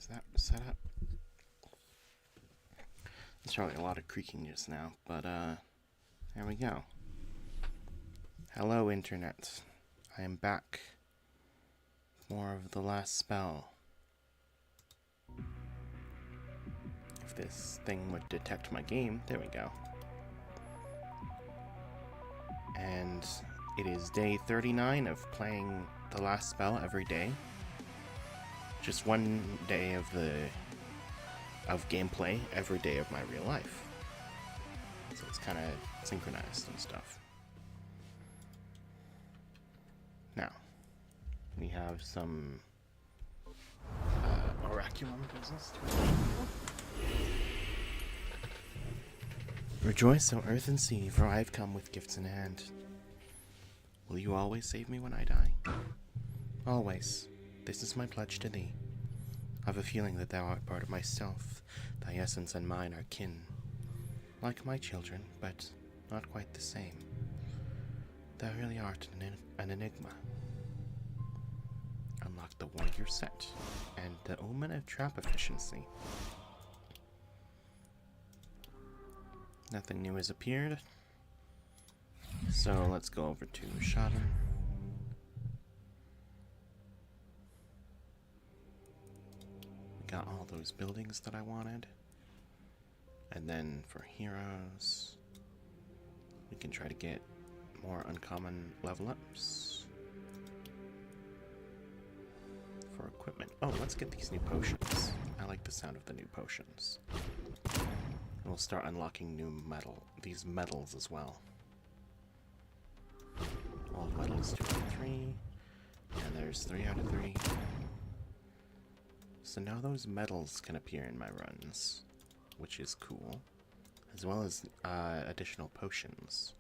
Is that set up? There's probably a lot of creaking just now, but there we go. Hello, Internet. I am back. More of the last spell. If this thing would detect my game, there we go. And it is day 39 of playing the last spell every day. Just one day of gameplay every day of my real life. So it's kind of synchronized and stuff. Now, we have some oraculum business to attend to. Rejoice, O earth and sea, for I have come with gifts in hand. Will you always save me when I die? Always. This is my pledge to thee. I have a feeling that thou art part of myself. Thy essence and mine are kin. Like my children, but not quite the same. Thou really art an enigma. Unlock the warrior set and the omen of trap efficiency. Nothing new has appeared. So let's go over to Shaden. Got all those buildings that I wanted. And then for heroes, we can try to get more uncommon level ups. For equipment. Oh, let's get these new potions. I like the sound of the new potions. And we'll start unlocking these medals as well. Old medals 2 out of 3. And there's 3 out of 3. So now those medals can appear in my runs, which is cool. As well as additional potions.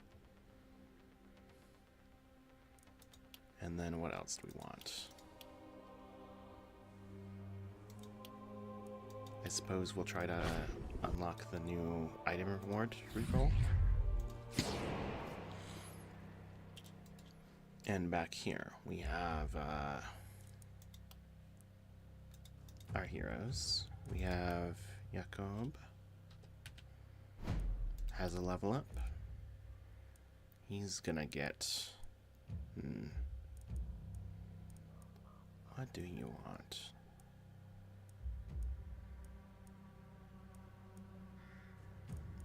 And then what else do we want? I suppose we'll try to unlock the new item reward reroll. And back here we have our heroes. We have Jakob. Has a level up. He's gonna get... What do you want?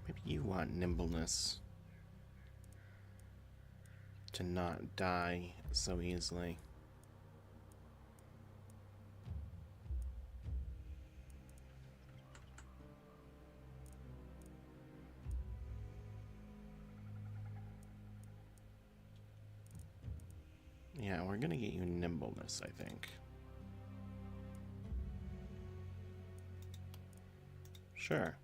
Maybe you want nimbleness. To not die so easily. Yeah, we're gonna get you nimbleness, I think. Sure.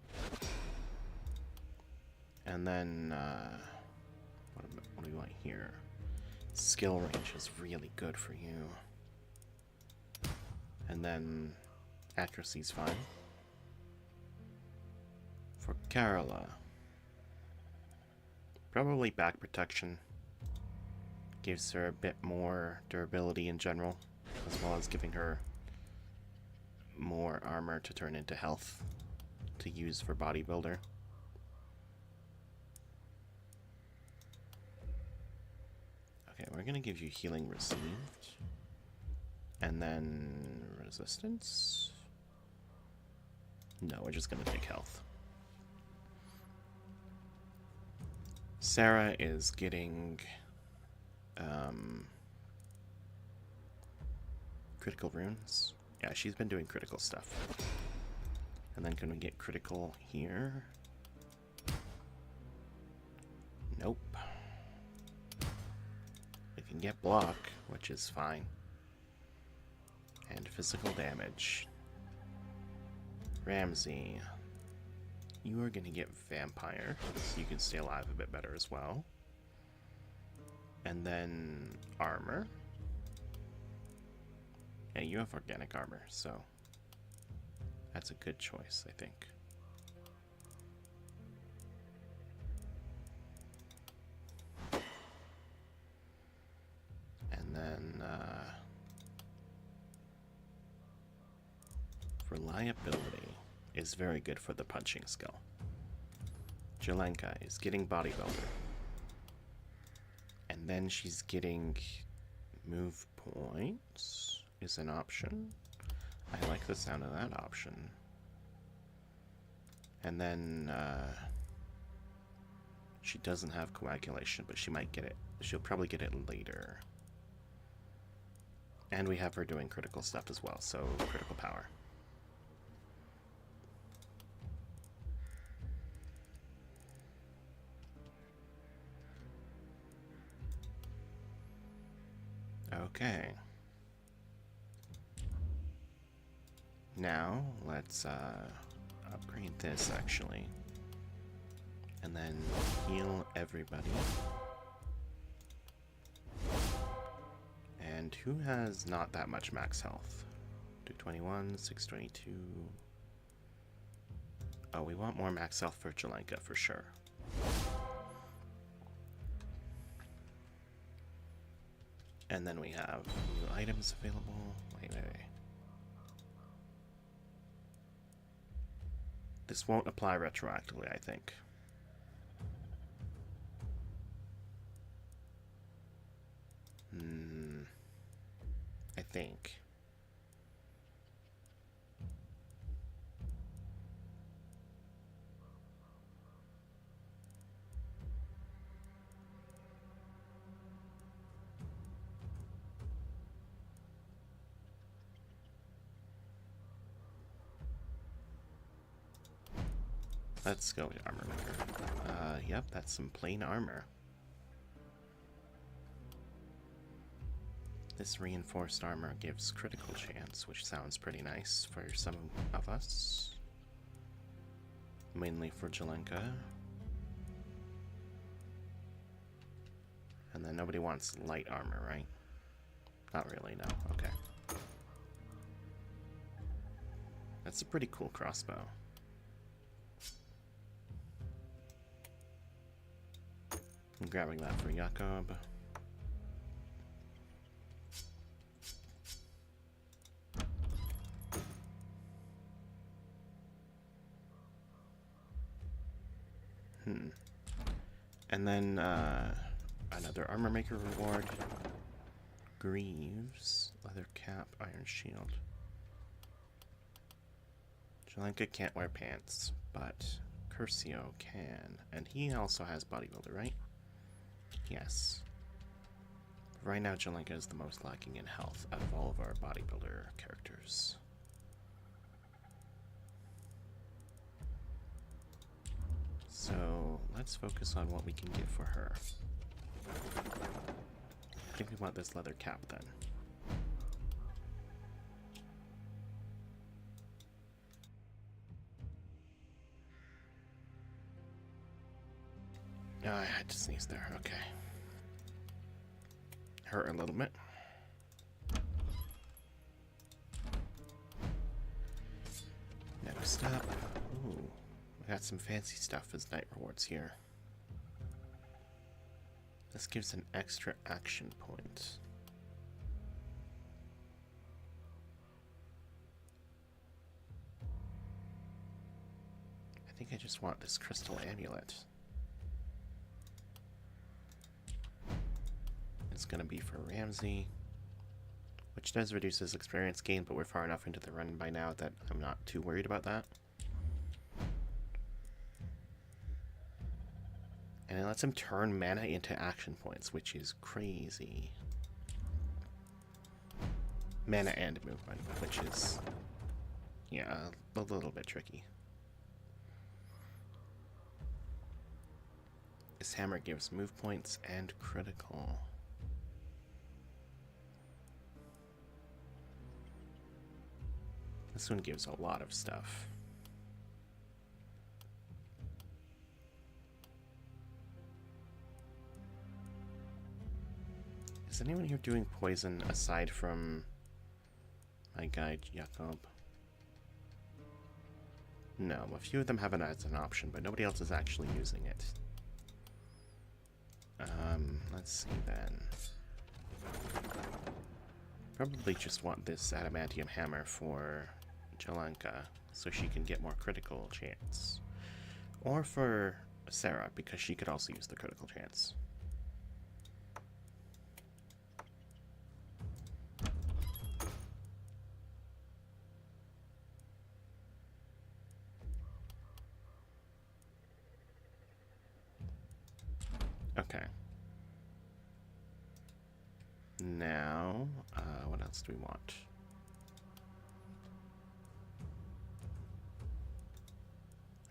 And then, what do we want here? Skill range is really good for you. And then, accuracy's fine. For Carola, probably back protection. Gives her a bit more durability in general, as well as giving her more armor to turn into health to use for bodybuilder. Okay, we're gonna give you healing received. And then resistance? No, we're just gonna take health. Sarah is getting critical runes. Yeah, she's been doing critical stuff. And then can we get critical here? Nope. We can get block, which is fine. And physical damage. Ramsey. You are gonna get vampire, so you can stay alive a bit better as well. And then armor. Yeah, you have organic armor, so that's a good choice, I think. And then Reliability is very good for the punching skill. Jelenka is getting bodybuilder. And then she's getting move points is an option. I like the sound of that option. And then she doesn't have coagulation, but she might get it. She'll probably get it later. And we have her doing critical stuff as well, so critical power. Okay. Now, let's upgrade this, actually. And then heal everybody. And who has not that much max health? 221, 622. Oh, we want more max health for Jelenka, for sure. And then we have new items available. Wait. This won't apply retroactively, I think. I think. Let's go with armor maker. Yep, that's some plain armor. This reinforced armor gives critical chance, which sounds pretty nice for some of us. Mainly for Jelenka. And then nobody wants light armor, right? Not really, no. Okay. That's a pretty cool crossbow. I'm grabbing that for Jakob. And then another armor maker reward. Greaves, leather cap, iron shield. Jelenka can't wear pants, but Curcio can. And he also has bodybuilder, right? Yes. Right now, Jelenka is the most lacking in health out of all of our bodybuilder characters. So let's focus on what we can get for her. I think we want this leather cap then. Oh, I had to sneeze there. Okay. Hurt a little bit. Next up. Ooh. We got some fancy stuff as night rewards here. This gives an extra action point. I think I just want this crystal amulet. It's gonna be for Ramsey, which does reduce his experience gain, but we're far enough into the run by now that I'm not too worried about that. And it lets him turn mana into action points, which is crazy. Mana and movement, which is, yeah, a little bit tricky. This hammer gives move points and critical. This one gives a lot of stuff. Is anyone here doing poison aside from my guy, Jakob? No, a few of them have it as an option, but nobody else is actually using it. Let's see then. Probably just want this adamantium hammer for Jelenka so she can get more critical chance. Or for Sarah, because she could also use the critical chance. Okay. Now, what else do we want?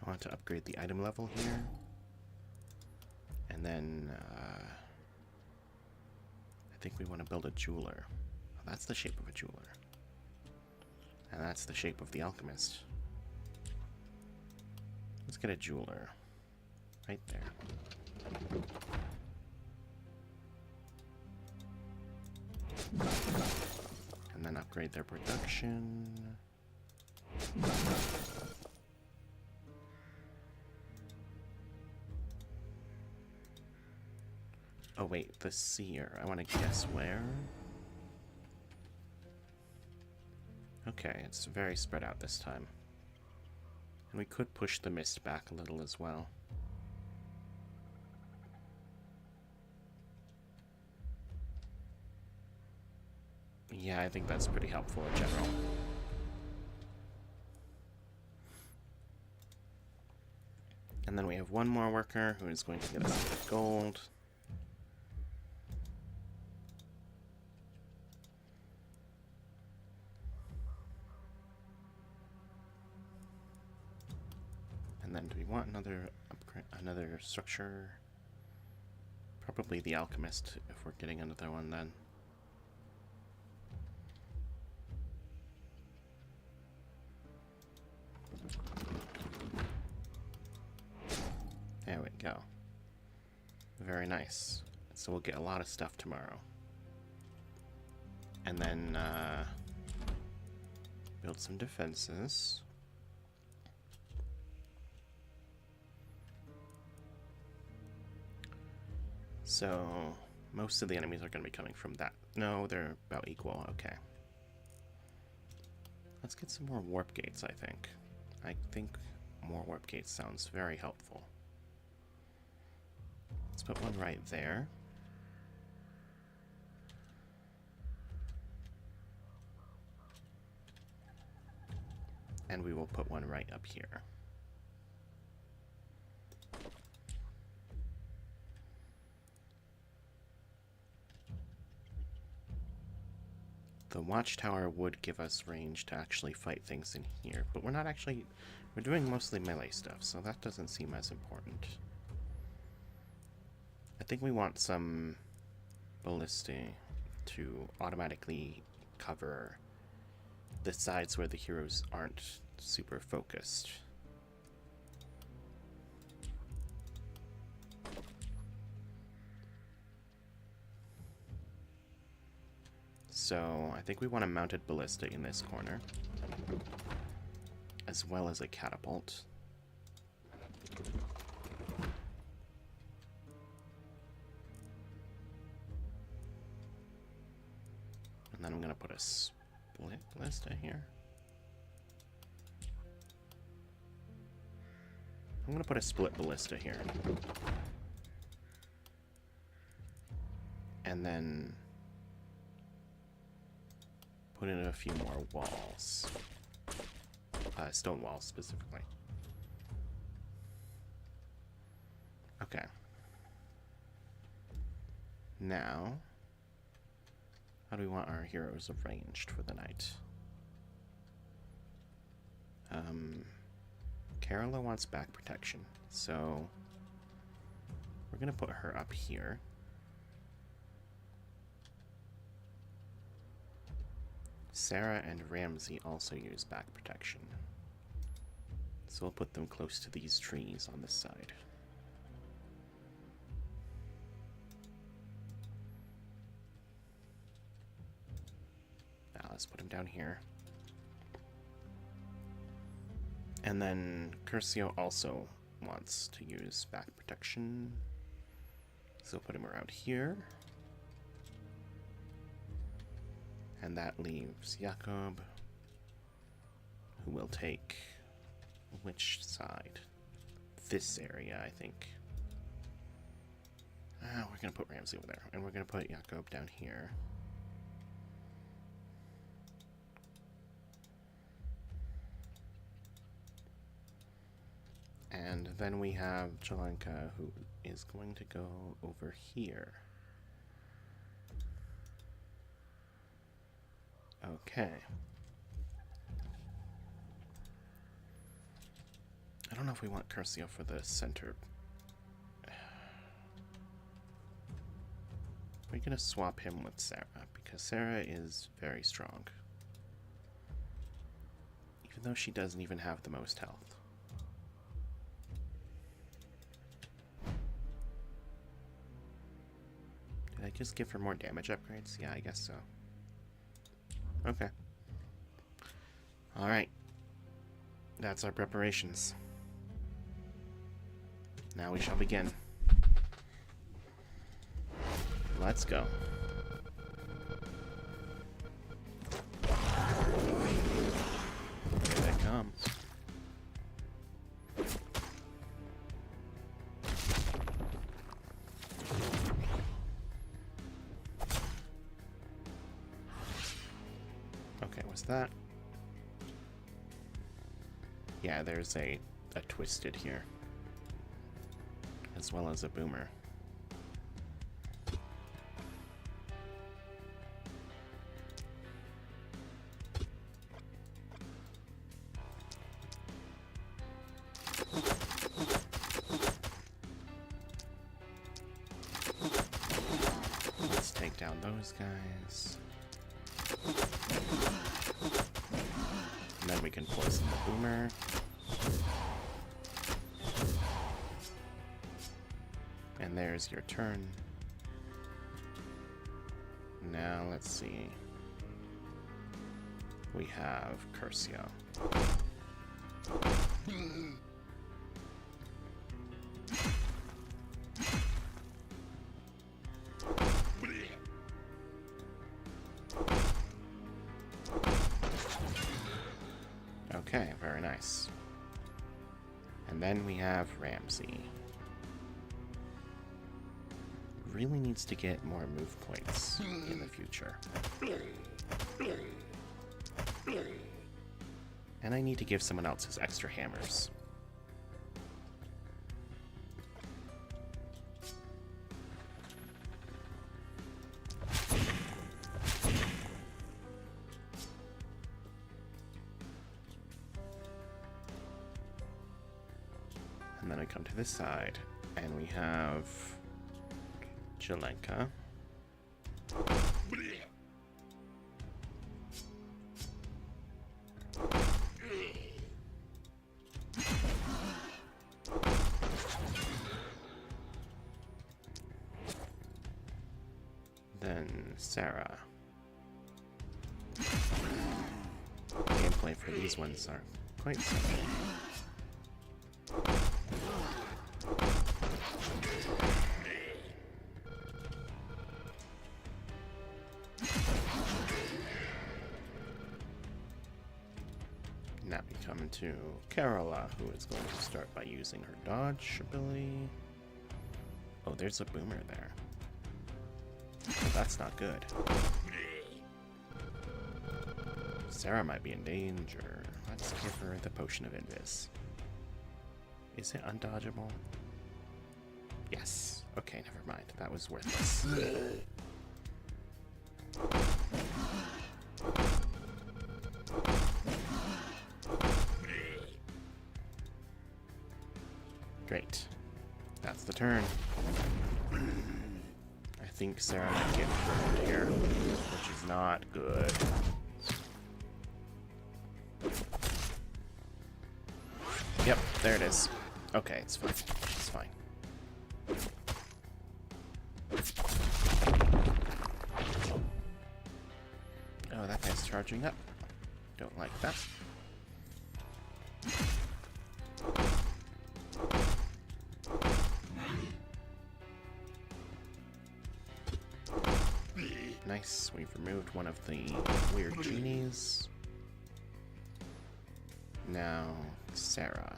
I want to upgrade the item level here. And then, I think we want to build a jeweler. Oh, that's the shape of a jeweler. And that's the shape of the alchemist. Let's get a jeweler. Right there. And then upgrade their production. Oh wait, the seer. I want to guess where? Okay, it's very spread out this time. And we could push the mist back a little as well. Yeah, I think that's pretty helpful in general. And then we have one more worker who is going to get us a bit of gold. And then do we want another upgrade, another structure? Probably the alchemist if we're getting another one then. There we go. Very nice. So we'll get a lot of stuff tomorrow. And then build some defenses. So most of the enemies are going to be coming from that. No, they're about equal. Okay. Let's get some more warp gates, I think. I think more warp gates sounds very helpful. Let's put one right there. And we will put one right up here. The watchtower would give us range to actually fight things in here, but we're not actually... We're doing mostly melee stuff, so that doesn't seem as important. I think we want some ballistae to automatically cover the sides where the heroes aren't super focused. So I think we want a mounted ballista in this corner, as well as a catapult. And then I'm going to put a split ballista here. I'm going to put a split ballista here. And then put in a few more walls. Stone walls, specifically. Okay. Now, how do we want our heroes arranged for the night? Carola wants back protection, so we're going to put her up here. Sarah and Ramsey also use back protection, so we'll put them close to these trees on this side. Now let's put him down here. And then Curcio also wants to use back protection, so we'll put him around here. And that leaves Jakob, who will take which side? This area, I think. We're going to put Ramsey over there, and we're going to put Jakob down here. And then we have Jalenka, who is going to go over here. Okay. I don't know if we want Curcio for the center. We're going to swap him with Sarah, because Sarah is very strong. Even though she doesn't even have the most health. Did I just give her more damage upgrades? Yeah, I guess so. Okay. Alright. That's our preparations. Now we shall begin. Let's go. Here they come. Okay, what's that? Yeah, there's a twisted here, as well as a boomer. Let's take down those guys. And then we can poison the boomer. And there's your turn. Now let's see. We have Curcio. Okay, very nice. And then we have Ramsey. Really needs to get more move points in the future. And I need to give someone else his extra hammers. And then I come to this side, and we have Jalenka. Then Sarah. Gameplay for these ones are quite simple. Now we come to Carola, who is going to start by using her dodge ability. Oh, there's a boomer there. Oh, that's not good. Sarah might be in danger. Let's give her the potion of invis. Is it undodgeable? Yes. Okay, never mind. That was worthless. Great. That's the turn. I think Sarah might get burned here, which is not good. Yep, there it is. Okay, it's fine. It's fine. Oh, that guy's charging up. Don't like that. Nice, we've removed one of the weird genies. Now, Sarah.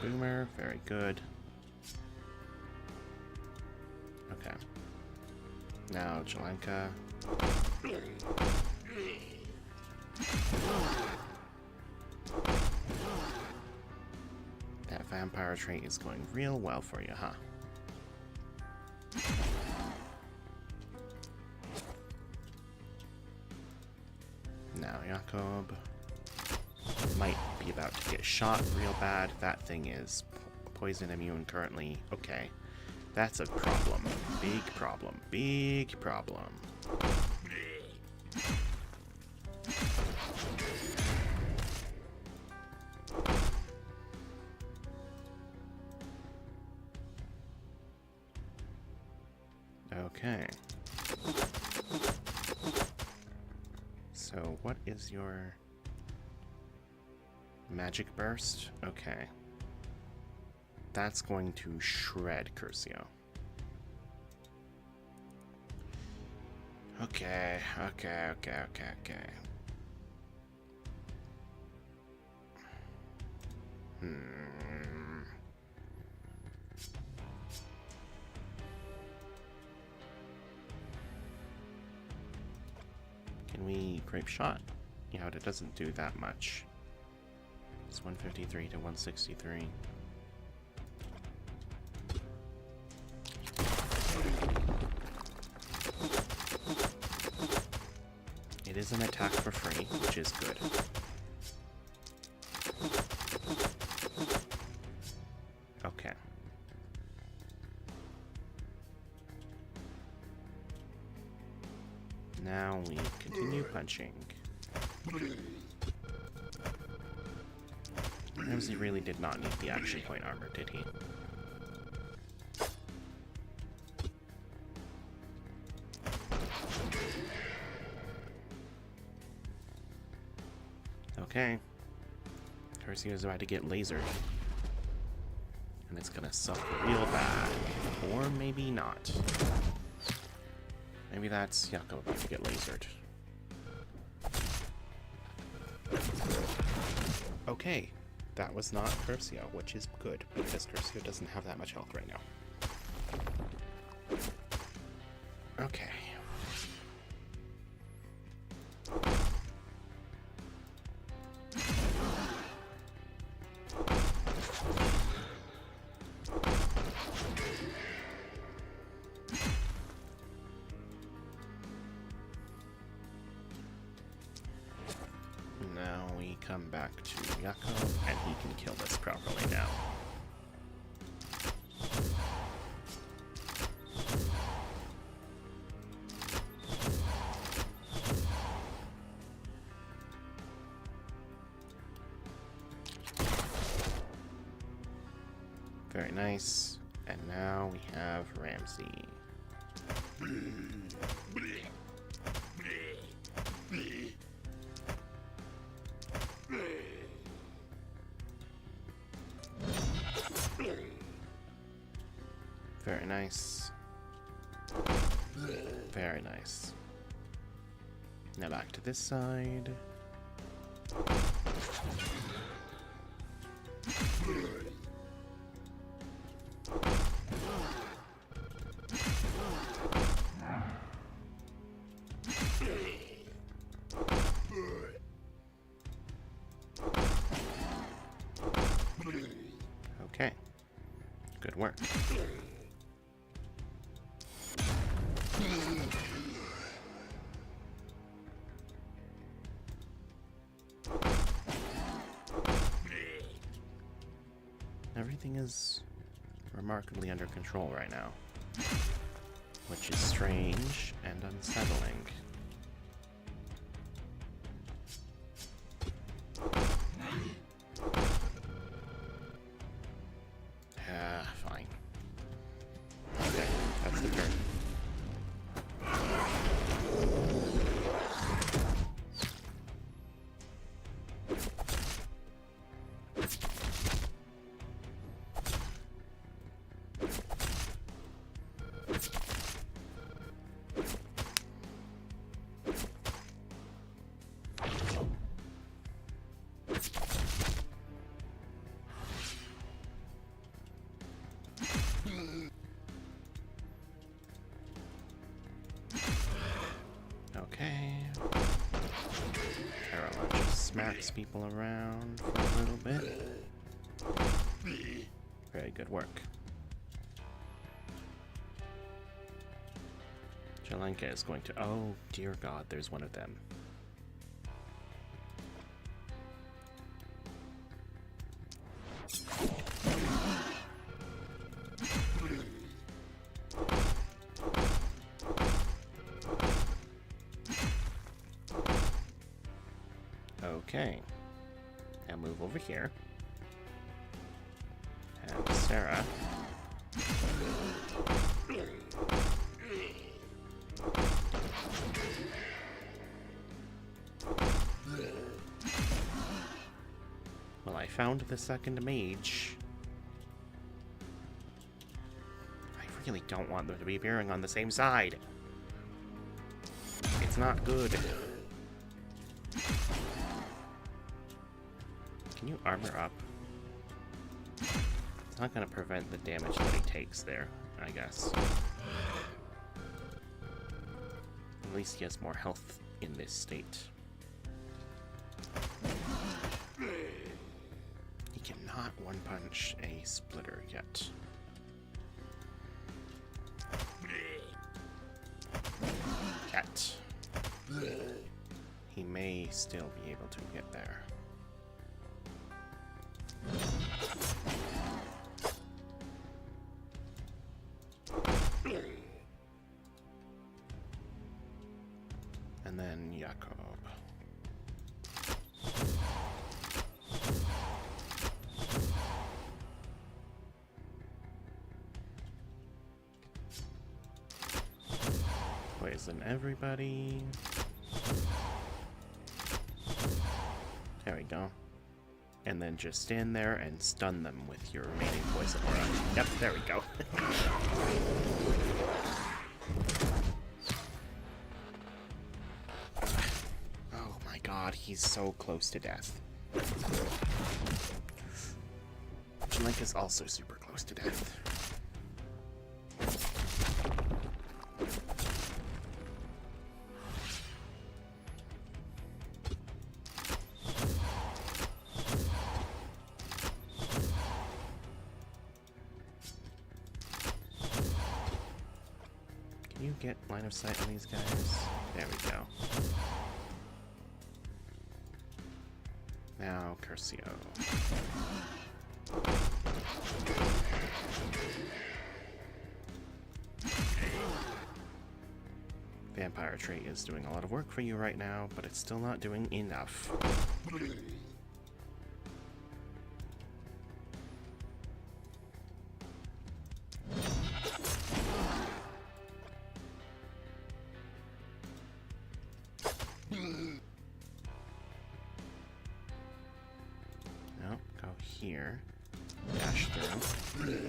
Boomer, very good. Okay. Now, Jelenka. That vampire trait is going real well for you, huh? Now, Jakob might be about to get shot real bad. That thing is poison immune currently. Okay. That's a problem. Big problem. Big problem. Okay. So, what is your magic burst? Okay. That's going to shred Curcio. Okay. Can we grape shot? Yeah, but it doesn't do that much. It's 153 to 163. It is an attack for free, which is good. Okay. Now we continue punching. Ramsey really did not need the action point armor, did he? Okay. Curcio's about to get lasered. And it's gonna suck real bad. Or maybe not. Maybe that's Jakob about to get lasered. Okay. That was not Curcio, which is good, because Curcio doesn't have that much health right now. Okay. Now we come back to Jakob, and he can kill this properly now. Very nice. And now we have Ramsey. Very nice. Very nice. Now back to this side. Okay. Good work. Everything is remarkably under control right now, which is strange and unsettling. Fine. Okay, that's the turn. Okay. Caroline just smacks people around for a little bit. Very good work. Jalenka is going to... Oh, dear God, there's one of them. Okay. Now move over here. And Sarah. Well, I found the second mage. I really don't want them to be appearing on the same side. It's not good. Can you armor up? It's not going to prevent the damage that he takes there, I guess. At least he has more health in this state. He cannot one-punch a splitter yet. Yet. He may still be able to get there. And then Jakob. Poison everybody. There we go. And then just stand there and stun them with your remaining poison aura. Yep, there we go. Oh my god, he's so close to death. Link is also super close to death. Can you get line of sight on these guys? There we go. Now, Curcio. Vampire trait is doing a lot of work for you right now, but it's still not doing enough. No, go here. Dash through.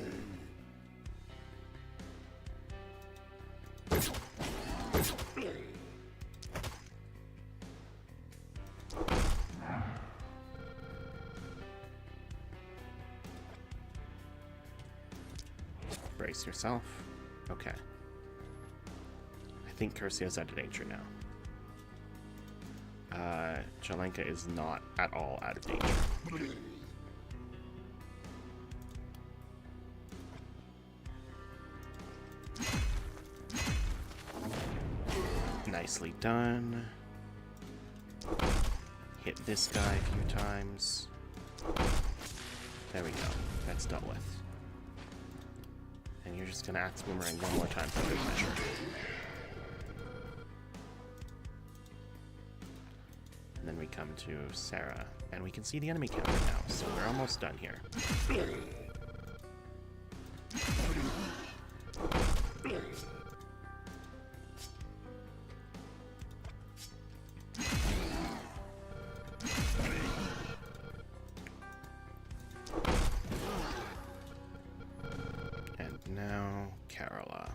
Brace yourself. Okay. I think Curcio's out of danger now. Jalenka is not at all out of danger. Nicely done. Hit this guy a few times. There we go. That's dealt with. And you're just gonna axe boomerang one more time for good measure. And then we come to Sarah, and we can see the enemy counter now, so we're almost done here. And now, Carola.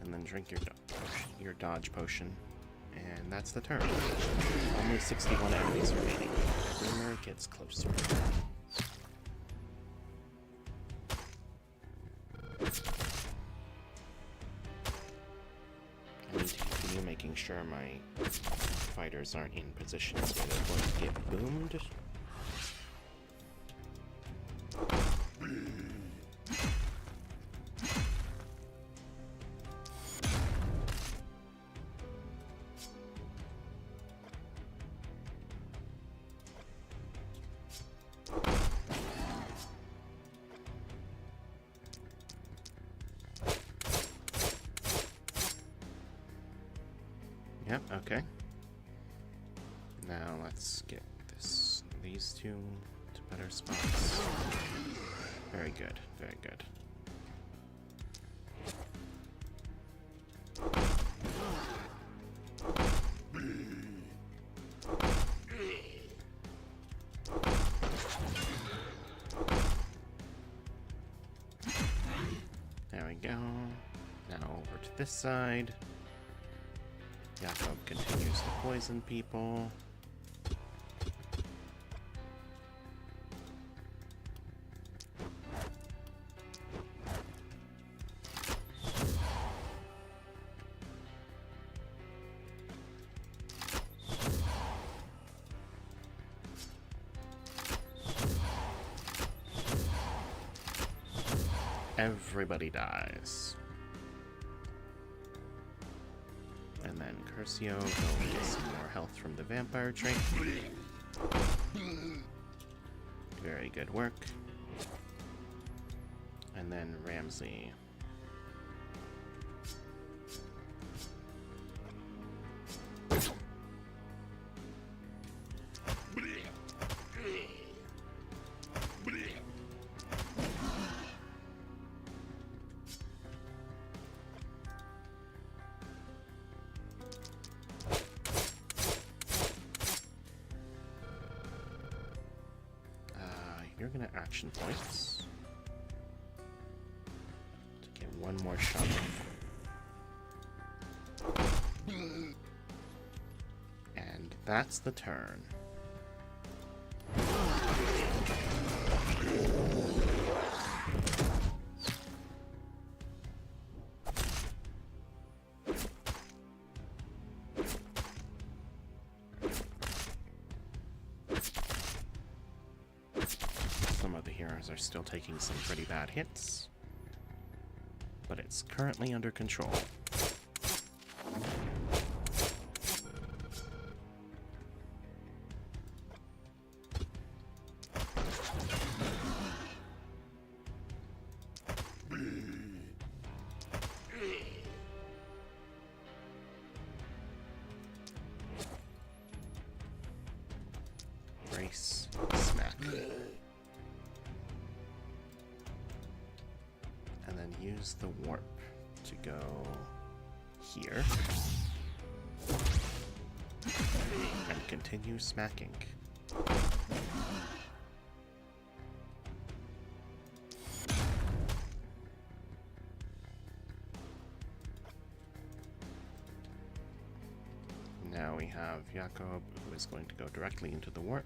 And then drink your dodge potion. And that's the turn. Only 61 enemies remaining. Boomer gets closer. I need to continue making sure my fighters aren't in positions where they're going to get boomed. Yep, okay. Now let's get these two to better spots. Very good, very good. There we go. Now over to this side. Jakob continues to poison people. Everybody dies. And then Curcio will get some more health from the vampire trait. Very good work. And then Ramsey. You're gonna action points to get one more shot. And that's the turn. Some of the heroes are still taking some pretty bad hits, but it's currently under control. Brace, smack. And then use the warp to go here. And continue smacking. Now we have Jakob, who is going to go directly into the warp.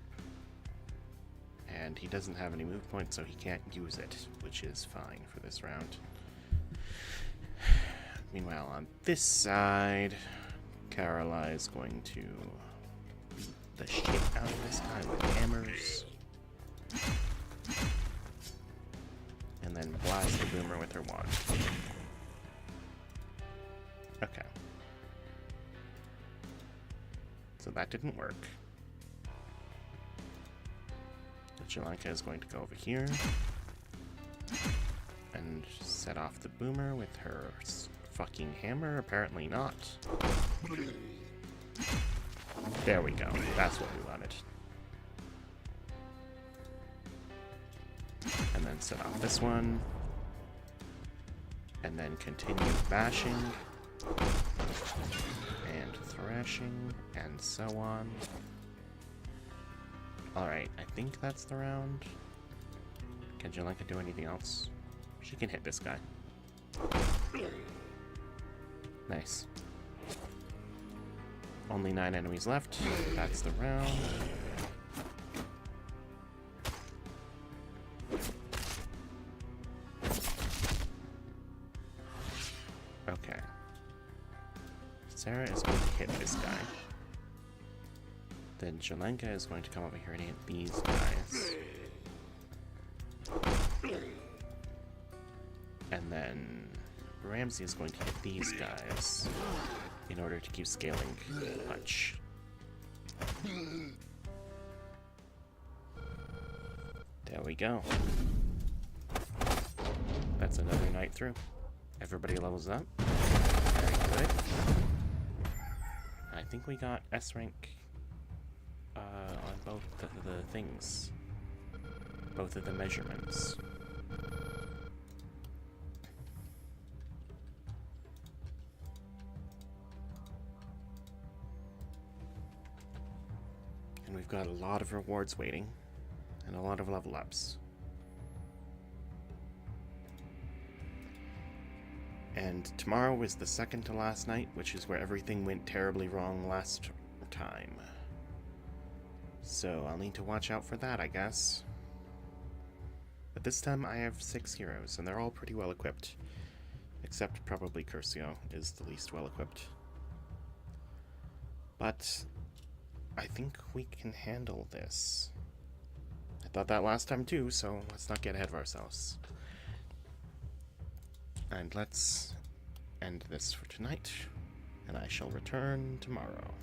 And he doesn't have any move points, so he can't use it, which is fine for this round. Meanwhile, on this side, Caroline is going to beat the shit out of this guy with hammers. And then blast the boomer with her wand. Okay. So that didn't work. Jalanka is going to go over here and set off the boomer with her fucking hammer. Apparently not. There we go. That's what we wanted. And then set off this one. And then continue bashing and thrashing and so on. Alright, I think that's the round. Can Jalanka do anything else? She can hit this guy. Nice. Only 9 enemies left. That's the round. Okay. Sarah is going to hit this guy. Then Jelenka is going to come over here and hit these guys. And then Ramsey is going to hit these guys in order to keep scaling punch. There we go. That's another night through. Everybody levels up. Very good. I think we got S rank on both of the things. Both of the measurements. And we've got a lot of rewards waiting. And a lot of level ups. And tomorrow is the second to last night, which is where everything went terribly wrong last time. So I'll need to watch out for that, I guess. But this time I have 6 heroes, and they're all pretty well equipped. Except probably Curcio is the least well equipped. But I think we can handle this. I thought that last time too, so let's not get ahead of ourselves. And let's end this for tonight, and I shall return tomorrow.